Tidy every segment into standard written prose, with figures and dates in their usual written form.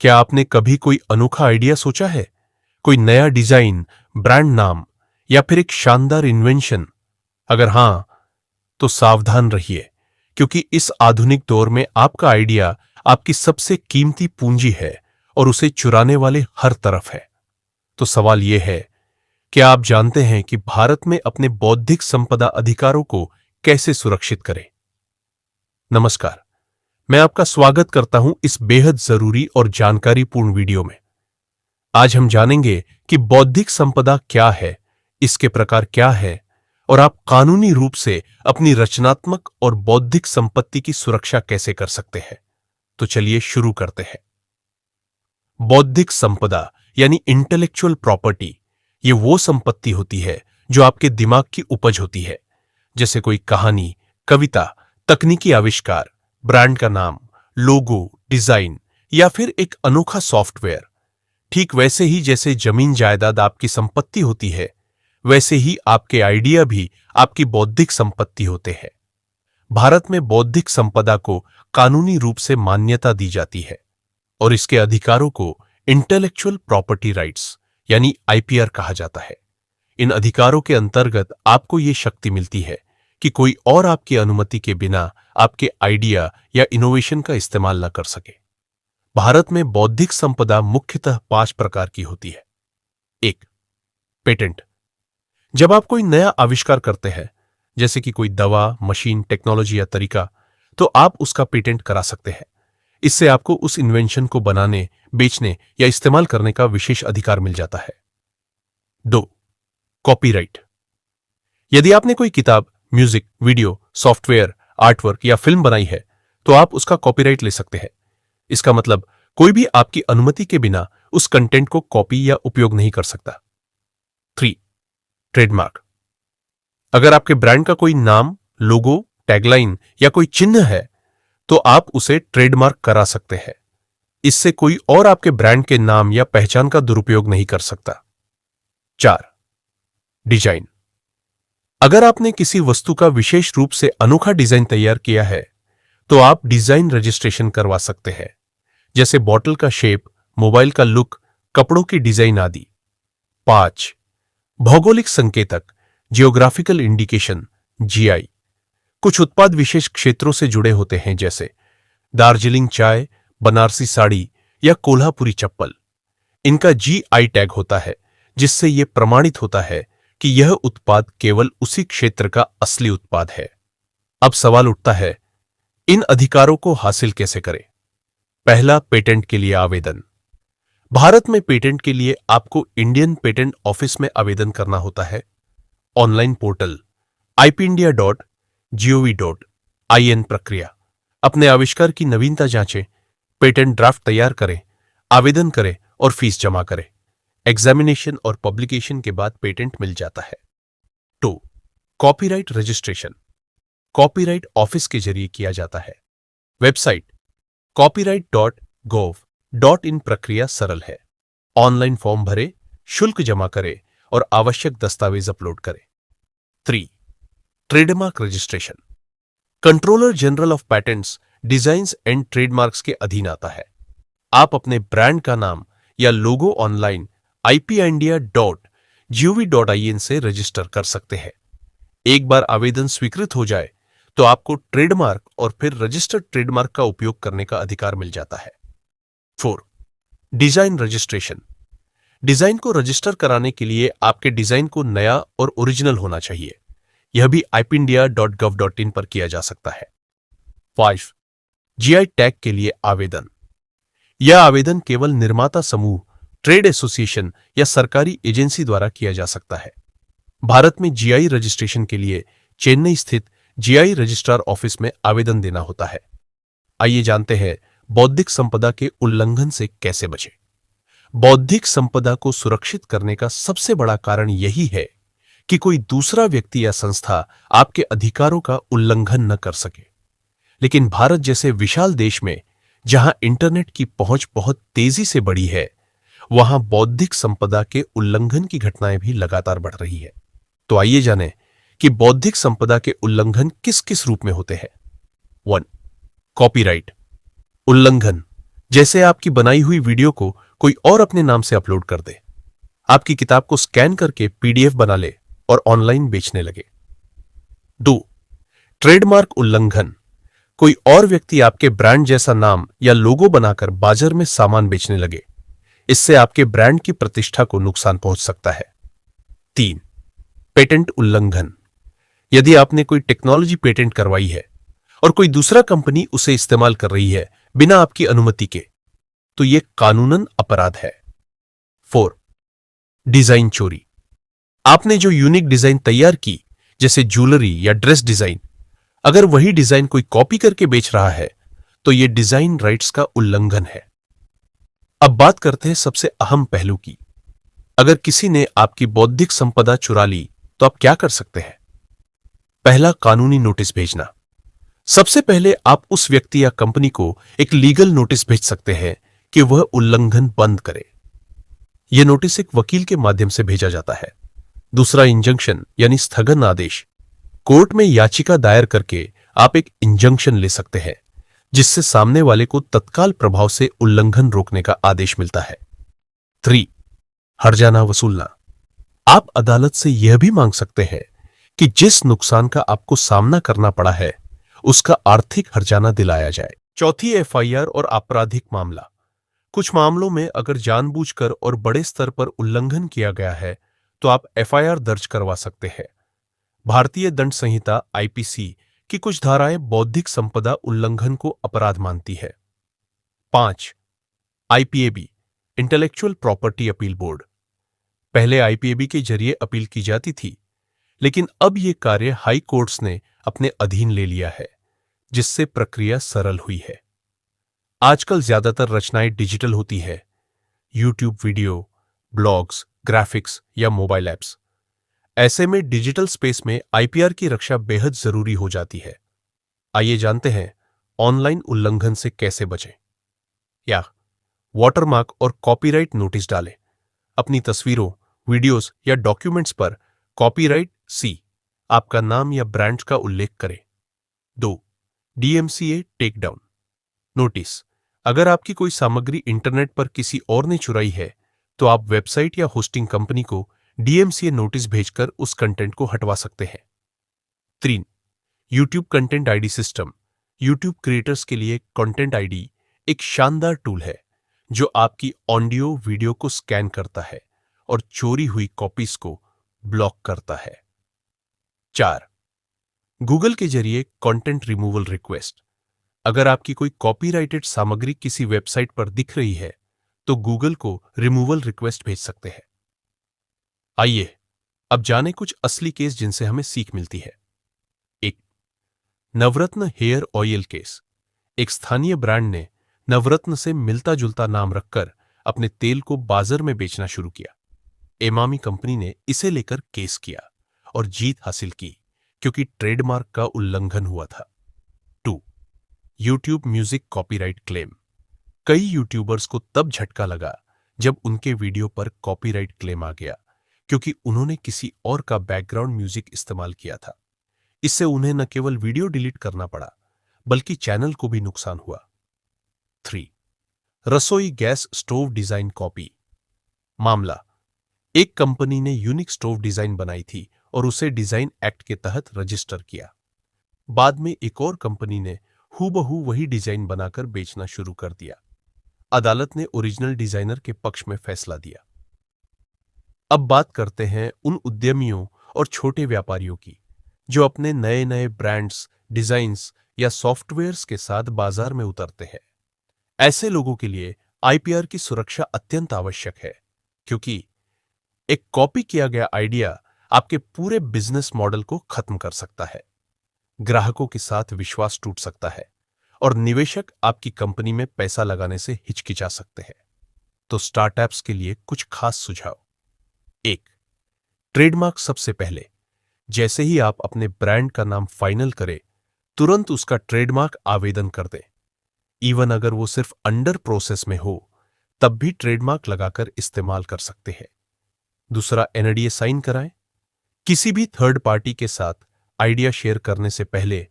क्या आपने कभी कोई अनोखा आइडिया सोचा है? कोई नया डिजाइन, ब्रांड नाम या फिर एक शानदार इन्वेंशन? अगर हां, तो सावधान रहिए, क्योंकि इस आधुनिक दौर में आपका आइडिया आपकी सबसे कीमती पूंजी है और उसे चुराने वाले हर तरफ है। तो सवाल यह है, क्या आप जानते हैं कि भारत में अपने बौद्धिक संपदा अधिकारों को कैसे सुरक्षित करें? नमस्कार, मैं आपका स्वागत करता हूं इस बेहद जरूरी और जानकारीपूर्ण वीडियो में। आज हम जानेंगे कि बौद्धिक संपदा क्या है, इसके प्रकार क्या है और आप कानूनी रूप से अपनी रचनात्मक और बौद्धिक संपत्ति की सुरक्षा कैसे कर सकते हैं। तो चलिए शुरू करते हैं। बौद्धिक संपदा यानी इंटेलेक्चुअल प्रॉपर्टी, ये वो संपत्ति होती है जो आपके दिमाग की उपज होती है, जैसे कोई कहानी, कविता, तकनीकी आविष्कार, ब्रांड का नाम, लोगो, डिजाइन या फिर एक अनोखा सॉफ्टवेयर। ठीक वैसे ही जैसे जमीन जायदाद आपकी संपत्ति होती है, वैसे ही आपके आइडिया भी आपकी बौद्धिक संपत्ति होते हैं। भारत में बौद्धिक संपदा को कानूनी रूप से मान्यता दी जाती है और इसके अधिकारों को इंटेलेक्चुअल प्रॉपर्टी राइट्स यानी आईपीआर कहा जाता है। इन अधिकारों के अंतर्गत आपको ये शक्ति मिलती है कि कोई और आपकी अनुमति के बिना आपके आइडिया या इनोवेशन का इस्तेमाल न कर सके। भारत में बौद्धिक संपदा मुख्यतः 5 प्रकार की होती है। 1. पेटेंट। जब आप कोई नया आविष्कार करते हैं, जैसे कि कोई दवा, मशीन, टेक्नोलॉजी या तरीका, तो आप उसका पेटेंट करा सकते हैं। इससे आपको उस इन्वेंशन को बनाने, बेचने या इस्तेमाल करने का विशेष अधिकार मिल जाता है। 2. कॉपीराइट। यदि आपने कोई किताब, म्यूजिक, वीडियो, सॉफ्टवेयर, आर्टवर्क या फिल्म बनाई है, तो आप उसका कॉपीराइट ले सकते हैं। इसका मतलब कोई भी आपकी अनुमति के बिना उस कंटेंट को कॉपी या उपयोग नहीं कर सकता। 3. ट्रेडमार्क। अगर आपके ब्रांड का कोई नाम, लोगो, टैगलाइन या कोई चिन्ह है, तो आप उसे ट्रेडमार्क करा सकते हैं। इससे कोई और आपके ब्रांड के नाम या पहचान का दुरुपयोग नहीं कर सकता। 4. डिजाइन। अगर आपने किसी वस्तु का विशेष रूप से अनोखा डिजाइन तैयार किया है, तो आप डिजाइन रजिस्ट्रेशन करवा सकते हैं, जैसे बॉटल का शेप, मोबाइल का लुक, कपड़ों की डिजाइन आदि। 5. भौगोलिक संकेतक, जियोग्राफिकल इंडिकेशन, जीआई। कुछ उत्पाद विशेष क्षेत्रों से जुड़े होते हैं, जैसे दार्जिलिंग चाय, बनारसी साड़ी या कोल्हापुरी चप्पल। इनका जीआई टैग होता है, जिससे यह प्रमाणित होता है कि यह उत्पाद केवल उसी क्षेत्र का असली उत्पाद है। अब सवाल उठता है, इन अधिकारों को हासिल कैसे करें? पहला, पेटेंट के लिए आवेदन। भारत में पेटेंट के लिए आपको इंडियन पेटेंट ऑफिस में आवेदन करना होता है। ऑनलाइन पोर्टल ipindia.gov.in प्रक्रिया। अपने आविष्कार की नवीनता जांचें, पेटेंट ड्राफ्ट तैयार करें, आवेदन करें और फीस जमा करें। एग्जामिनेशन और पब्लिकेशन के बाद पेटेंट मिल जाता है। 2. Copyright registration. कॉपीराइट ऑफिस के जरिए किया जाता है। वेबसाइट copyright.gov.in प्रक्रिया सरल है। ऑनलाइन फॉर्म भरें, शुल्क जमा करें और आवश्यक दस्तावेज अपलोड करें। 3. Trademark registration. Controller general of patents, designs and trademarks के अधीन आता है। आप अपने ब्रांड का नाम या लोगो ऑनलाइन ipindia.gov.in से रजिस्टर कर सकते हैं। एक बार आवेदन स्वीकृत हो जाए, तो आपको ट्रेडमार्क और फिर रजिस्टर्ड ट्रेडमार्क का उपयोग करने का अधिकार मिल जाता है। 4. Design registration. डिजाइन को रजिस्टर कराने के लिए आपके डिजाइन को नया और ओरिजिनल होना चाहिए। यह भी ipindia.gov.in पर किया जा सकता है। 5. जीआई टैग के लिए आवेदन। यह आवेदन केवल निर्माता समूह, ट्रेड एसोसिएशन या सरकारी एजेंसी द्वारा किया जा सकता है। भारत में जीआई रजिस्ट्रेशन के लिए चेन्नई स्थित जीआई रजिस्ट्रार ऑफिस में आवेदन देना होता है। आइए जानते हैं बौद्धिक संपदा के उल्लंघन से कैसे बचें। बौद्धिक संपदा को सुरक्षित करने का सबसे बड़ा कारण यही है कि कोई दूसरा व्यक्ति या संस्था आपके अधिकारों का उल्लंघन न कर सके। लेकिन भारत जैसे विशाल देश में, जहां इंटरनेट की पहुंच बहुत तेजी से बढ़ी है, वहां बौद्धिक संपदा के उल्लंघन की घटनाएं भी लगातार बढ़ रही है। तो आइए जानें कि बौद्धिक संपदा के उल्लंघन किस किस रूप में होते हैं। 1. कॉपीराइट उल्लंघन। जैसे आपकी बनाई हुई वीडियो को कोई और अपने नाम से अपलोड कर दे, आपकी किताब को स्कैन करके पीडीएफ बना ले और ऑनलाइन बेचने लगे। 2. ट्रेडमार्क उल्लंघन। कोई और व्यक्ति आपके ब्रांड जैसा नाम या लोगो बनाकर बाजार में सामान बेचने लगे। इससे आपके ब्रांड की प्रतिष्ठा को नुकसान पहुंच सकता है। 3. पेटेंट उल्लंघन। यदि आपने कोई टेक्नोलॉजी पेटेंट करवाई है और कोई दूसरा कंपनी उसे इस्तेमाल कर रही है बिना आपकी अनुमति के, तो यह कानूनन अपराध है। 4. डिजाइन चोरी। आपने जो यूनिक डिजाइन तैयार की, जैसे ज्वेलरी या ड्रेस डिजाइन, अगर वही डिजाइन कोई कॉपी करके बेच रहा है तो यह डिजाइन राइट्स का उल्लंघन है। अब बात करते हैं सबसे अहम पहलू की। अगर किसी ने आपकी बौद्धिक संपदा चुरा ली तो आप क्या कर सकते हैं? पहला, कानूनी नोटिस भेजना। सबसे पहले आप उस व्यक्ति या कंपनी को एक लीगल नोटिस भेज सकते हैं कि वह उल्लंघन बंद करे। यह नोटिस एक वकील के माध्यम से भेजा जाता है। दूसरा, इंजंक्शन यानी स्थगन आदेश। कोर्ट में याचिका दायर करके आप एक इंजंक्शन ले सकते हैं, जिससे सामने वाले को तत्काल प्रभाव से उल्लंघन रोकने का आदेश मिलता है। 3. हर्जाना वसूलना। आप अदालत से यह भी मांग सकते हैं कि जिस नुकसान का आपको सामना करना पड़ा है उसका आर्थिक हर्जाना दिलाया जाए। चौथी, एफआईआर और आपराधिक मामला। कुछ मामलों में अगर जानबूझकर और बड़े स्तर पर उल्लंघन किया गया है तो आप एफआईआर दर्ज करवा सकते हैं। भारतीय दंड संहिता आईपीसी की कुछ धाराएं बौद्धिक संपदा उल्लंघन को अपराध मानती है। 5. IPAB, intellectual property appeal board. पहले आईपीएबी के जरिए अपील की जाती थी, लेकिन अब यह कार्य हाई कोर्ट्स ने अपने अधीन ले लिया है, जिससे प्रक्रिया सरल हुई है। आजकल ज्यादातर रचनाएं डिजिटल होती है, यूट्यूब वीडियो, ब्लॉग्स, ग्राफिक्स या मोबाइल ऐप्स। ऐसे में डिजिटल स्पेस में आईपीआर की रक्षा बेहद जरूरी हो जाती है। आइए जानते हैं ऑनलाइन उल्लंघन से कैसे बचें। या वाटरमार्क और कॉपीराइट नोटिस डालें। अपनी तस्वीरों, वीडियोस या डॉक्यूमेंट्स पर कॉपीराइट सी आपका नाम या ब्रांड का उल्लेख करें। 2. DMCA take down notice. अगर आपकी कोई सामग्री इंटरनेट पर किसी और ने चुराई है तो आप वेबसाइट या होस्टिंग कंपनी को डीएमसीए नोटिस भेजकर उस कंटेंट को हटवा सकते हैं। 3. YouTube content ID system. YouTube creators के लिए कंटेंट आईडी एक शानदार टूल है जो आपकी ऑडियो वीडियो को स्कैन करता है और चोरी हुई कॉपीज को ब्लॉक करता है। 4. गूगल के जरिए कंटेंट रिमूवल रिक्वेस्ट। अगर आपकी कोई कॉपीराइटेड सामग्री किसी वेबसाइट पर दिख रही है तो गूगल को रिमूवल रिक्वेस्ट भेज सकते हैं। आइए अब जाने कुछ असली केस जिनसे हमें सीख मिलती है। 1. नवरत्न हेयर ऑयल केस। एक स्थानीय ब्रांड ने नवरत्न से मिलता जुलता नाम रखकर अपने तेल को बाजार में बेचना शुरू किया। एमामी कंपनी ने इसे लेकर केस किया और जीत हासिल की क्योंकि ट्रेडमार्क का उल्लंघन हुआ था। 2. YouTube music copyright claim. कई यूट्यूबर्स को तब झटका लगा जब उनके वीडियो पर कॉपीराइट क्लेम आ गया, क्योंकि उन्होंने किसी और का बैकग्राउंड म्यूजिक इस्तेमाल किया था। इससे उन्हें न केवल वीडियो डिलीट करना पड़ा, बल्कि चैनल को भी नुकसान हुआ। 3. रसोई गैस स्टोव डिजाइन कॉपी मामला। एक कंपनी ने यूनिक स्टोव डिजाइन बनाई थी और उसे डिजाइन एक्ट के तहत रजिस्टर किया। बाद में एक और कंपनी ने हूबहू वही डिजाइन बनाकर बेचना शुरू कर दिया। अदालत ने ओरिजिनल डिजाइनर के पक्ष में फैसला दिया। अब बात करते हैं उन उद्यमियों और छोटे व्यापारियों की जो अपने नए नए ब्रांड्स, डिजाइन्स या सॉफ्टवेयर्स के साथ बाजार में उतरते हैं। ऐसे लोगों के लिए आईपीआर की सुरक्षा अत्यंत आवश्यक है, क्योंकि एक कॉपी किया गया आइडिया आपके पूरे बिजनेस मॉडल को खत्म कर सकता है, ग्राहकों के साथ विश्वास टूट सकता है और निवेशक आपकी कंपनी में पैसा लगाने से हिचकिचा सकते हैं। तो स्टार्टअप्स के लिए कुछ खास सुझाव। 1. ट्रेडमार्क। सबसे पहले जैसे ही आप अपने ब्रांड का नाम फाइनल करें, तुरंत उसका ट्रेडमार्क आवेदन कर दें। इवन अगर वो सिर्फ अंडर प्रोसेस में हो, तब भी ट्रेडमार्क लगाकर इस्तेमाल कर सकते हैं। दूसरा, एनडीए साइन कराएं। किसी भी थर्ड पार्टी के साथ आइडिया शेयर करने से पहले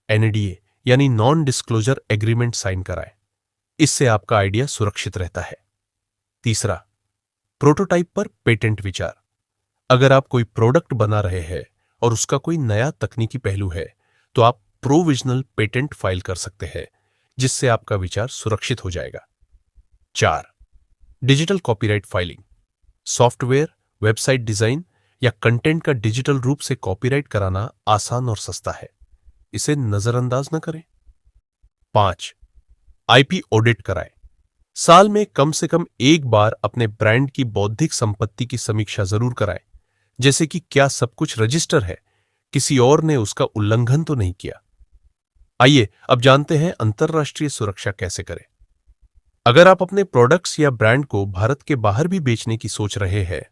एनडीए यानी नॉन डिस्क्लोजर एग्रीमेंट साइन कराएं। इससे आपका आइडिया सुरक्षित रहता है। तीसरा, प्रोटोटाइप पर पेटेंट विचार। अगर आप कोई प्रोडक्ट बना रहे हैं और उसका कोई नया तकनीकी पहलू है, तो आप प्रोविजनल पेटेंट फाइल कर सकते हैं, जिससे आपका विचार सुरक्षित हो जाएगा। 4. Digital copyright filing. Software, website design या कंटेंट का डिजिटल रूप से कॉपीराइट कराना आसान और सस्ता है। इसे नजरअंदाज न करें। 5. आईपी ऑडिट कराएं। साल में कम से कम एक बार अपने ब्रांड की बौद्धिक संपत्ति की समीक्षा जरूर कराएं, जैसे कि क्या सब कुछ रजिस्टर है, किसी और ने उसका उल्लंघन तो नहीं किया। आइए अब जानते हैं अंतरराष्ट्रीय सुरक्षा कैसे करें। अगर आप अपने प्रोडक्ट्स या ब्रांड को भारत के बाहर भी बेचने की सोच रहे हैं,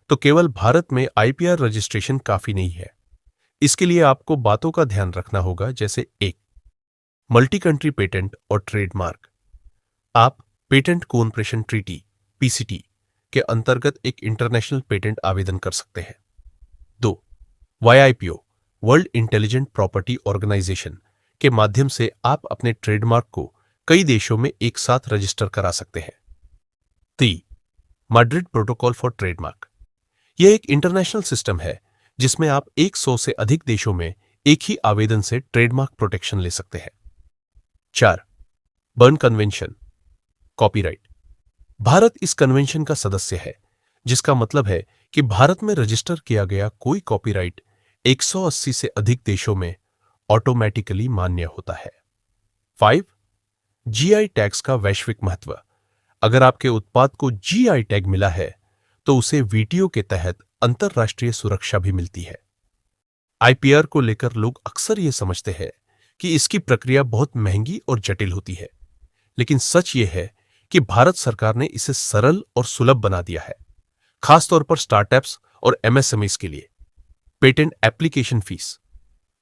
तो केवल भारत में आईपीआर रजिस्ट्रेशन काफी नहीं है। इसके लिए आपको बातों का ध्यान रखना होगा, जैसे 1. मल्टी कंट्री पेटेंट और ट्रेडमार्क। आप पेटेंट कोऑपरेशन ट्रीटी पीसीटी के अंतर्गत एक इंटरनेशनल पेटेंट आवेदन कर सकते हैं। 2. वाईआईपीओ वर्ल्ड इंटेलिजेंट प्रॉपर्टी ऑर्गेनाइजेशन के माध्यम से आप अपने ट्रेडमार्क को कई देशों में एक साथ रजिस्टर करा सकते हैं। 3. Madrid protocol for trademark. यह एक इंटरनेशनल सिस्टम है जिसमें आप 100 से अधिक देशों में एक ही आवेदन से ट्रेडमार्क प्रोटेक्शन ले सकते हैं। 4. Burn convention copyright. भारत इस कन्वेंशन का सदस्य है, जिसका मतलब है कि भारत में रजिस्टर किया गया कोई कॉपीराइट 180 से अधिक देशों में ऑटोमेटिकली मान्य होता है। 5. जीआई टैग्स का वैश्विक महत्व। अगर आपके उत्पाद को जीआई टैग मिला है, तो उसे वीटीओ के तहत अंतरराष्ट्रीय सुरक्षा भी मिलती है। आईपीआर को लेकर लोग अक्सर यह समझते हैं कि इसकी प्रक्रिया बहुत महंगी और जटिल होती है, लेकिन सच यह है कि भारत सरकार ने इसे सरल और सुलभ बना दिया है, खासतौर पर स्टार्टअप्स और एमएसएमईज के लिए। पेटेंट एप्लीकेशन फीस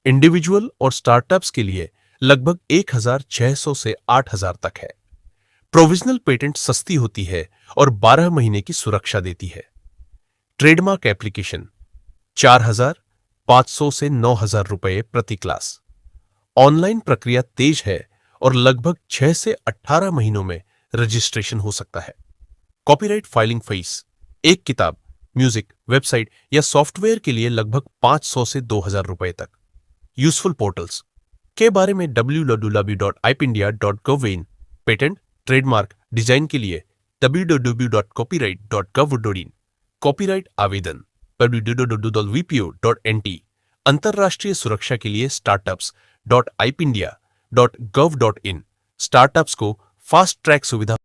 इंडिविजुअल और स्टार्टअप्स के लिए लगभग 1,600 से 8,000 तक है। प्रोविजनल पेटेंट सस्ती होती है और 12 महीने की सुरक्षा देती है। ट्रेडमार्क एप्लीकेशन 4,500 से 9,000 रुपये प्रति क्लास। ऑनलाइन प्रक्रिया तेज है और लगभग 6 से 18 महीनों में रजिस्ट्रेशन हो सकता है। कॉपीराइट फाइलिंग फीस एक किताब, म्यूजिक, वेबसाइट या सॉफ्टवेयर के लिए लगभग 500 से 2,000 रुपये तक। यूजफुल पोर्टल्स के बारे में www.ipindia.gov.in। पेटेंट, ट्रेडमार्क, डिजाइन के लिए www.copyright.gov.in। कॉपीराइट आवेदन www.vpo.nt। अंतरराष्ट्रीय सुरक्षा के लिए startups.ipindia.gov.in। स्टार्टअप्स को फास्ट ट्रैक सुविधा।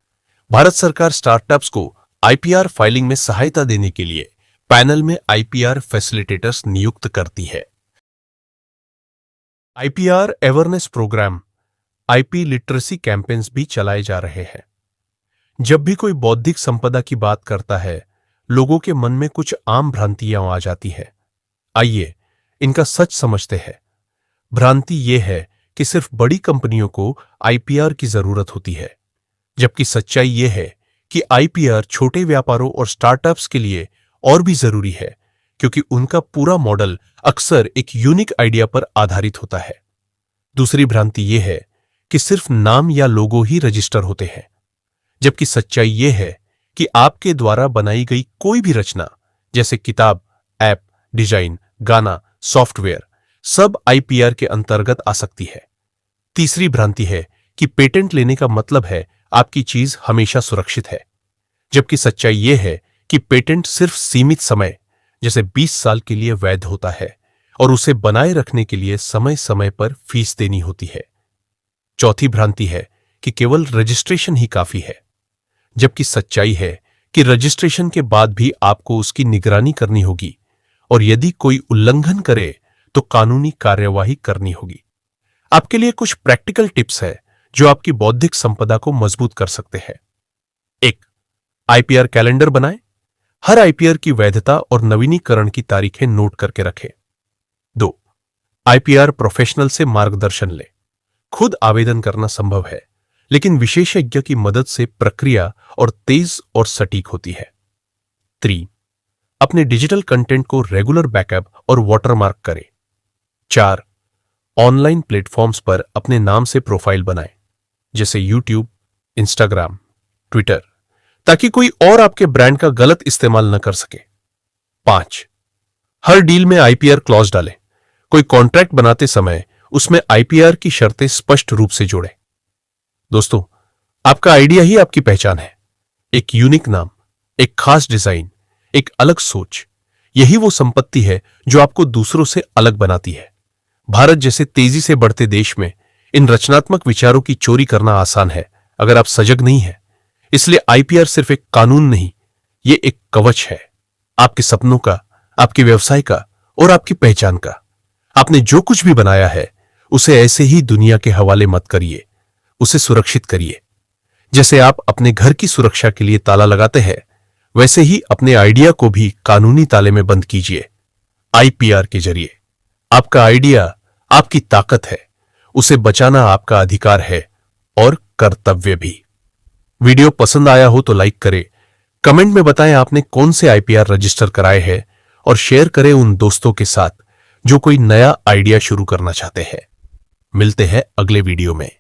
भारत सरकार स्टार्टअप्स को आईपीआर फाइलिंग में सहायता देने के लिए पैनल में आईपीआर फैसिलिटेटर्स नियुक्त करती है। IPR awareness programme, IP literacy campaigns भी चलाए जा रहे हैं। जब भी कोई बौद्धिक संपदा की बात करता है, लोगों के मन में कुछ आम भ्रांतियां आ जाती है। आइए इनका सच समझते हैं। भ्रांति यह है कि सिर्फ बड़ी कंपनियों को आईपीआर की जरूरत होती है, जबकि सच्चाई यह है कि आईपीआर छोटे व्यापारों और स्टार्टअप्स के लिए और भी जरूरी है, क्योंकि उनका पूरा मॉडल अक्सर एक यूनिक आइडिया पर आधारित होता है। दूसरी भ्रांति यह है कि सिर्फ नाम या लोगो ही रजिस्टर होते हैं, जबकि सच्चाई यह है कि आपके द्वारा बनाई गई कोई भी रचना, जैसे किताब, ऐप, डिजाइन, गाना, सॉफ्टवेयर, सब आईपीआर के अंतर्गत आ सकती है। तीसरी भ्रांति है कि पेटेंट लेने का मतलब है आपकी चीज हमेशा सुरक्षित है, जबकि सच्चाई यह है कि पेटेंट सिर्फ सीमित समय, जैसे 20 साल के लिए वैध होता है और उसे बनाए रखने के लिए समय समय पर फीस देनी होती है। चौथी भ्रांति है कि केवल रजिस्ट्रेशन ही काफी है, जबकि सच्चाई है कि रजिस्ट्रेशन के बाद भी आपको उसकी निगरानी करनी होगी और यदि कोई उल्लंघन करे तो कानूनी कार्यवाही करनी होगी। आपके लिए कुछ प्रैक्टिकल टिप्स है जो आपकी बौद्धिक संपदा को मजबूत कर सकते हैं। 1. आईपीआर कैलेंडर बनाएं। हर आईपीआर की वैधता और नवीनीकरण की तारीखें नोट करके रखें। 2. आईपीआर प्रोफेशनल से मार्गदर्शन लें। खुद आवेदन करना संभव है, लेकिन विशेषज्ञ की मदद से प्रक्रिया और तेज और सटीक होती है। 3. अपने डिजिटल कंटेंट को रेगुलर बैकअप और वाटरमार्क करें। 4. ऑनलाइन प्लेटफॉर्म्स पर अपने नाम से प्रोफाइल बनाएं, जैसे यूट्यूब, इंस्टाग्राम, ट्विटर, ताकि कोई और आपके ब्रांड का गलत इस्तेमाल न कर सके। 5. हर डील में आईपीआर क्लॉज डालें। कोई कॉन्ट्रैक्ट बनाते समय उसमें आईपीआर की शर्तें स्पष्ट रूप से जोड़ें। दोस्तों, आपका आइडिया ही आपकी पहचान है। एक यूनिक नाम, एक खास डिजाइन, एक अलग सोच, यही वो संपत्ति है जो आपको दूसरों से अलग बनाती है। भारत जैसे तेजी से बढ़ते देश में इन रचनात्मक विचारों की चोरी करना आसान है अगर आप सजग नहीं हैं। इसलिए आईपीआर सिर्फ एक कानून नहीं, ये एक कवच है, आपके सपनों का, आपके व्यवसाय का और आपकी पहचान का। आपने जो कुछ भी बनाया है उसे ऐसे ही दुनिया के हवाले मत करिए, उसे सुरक्षित करिए। जैसे आप अपने घर की सुरक्षा के लिए ताला लगाते हैं, वैसे ही अपने आइडिया को भी कानूनी ताले में बंद कीजिए। आईपीआर के जरिए आपका आइडिया आपकी ताकत है, उसे बचाना आपका अधिकार है और कर्तव्य भी। वीडियो पसंद आया हो तो लाइक करें, कमेंट में बताएं आपने कौन से आईपीआर रजिस्टर कराए हैं और शेयर करें उन दोस्तों के साथ जो कोई नया आइडिया शुरू करना चाहते हैं। मिलते हैं अगले वीडियो में।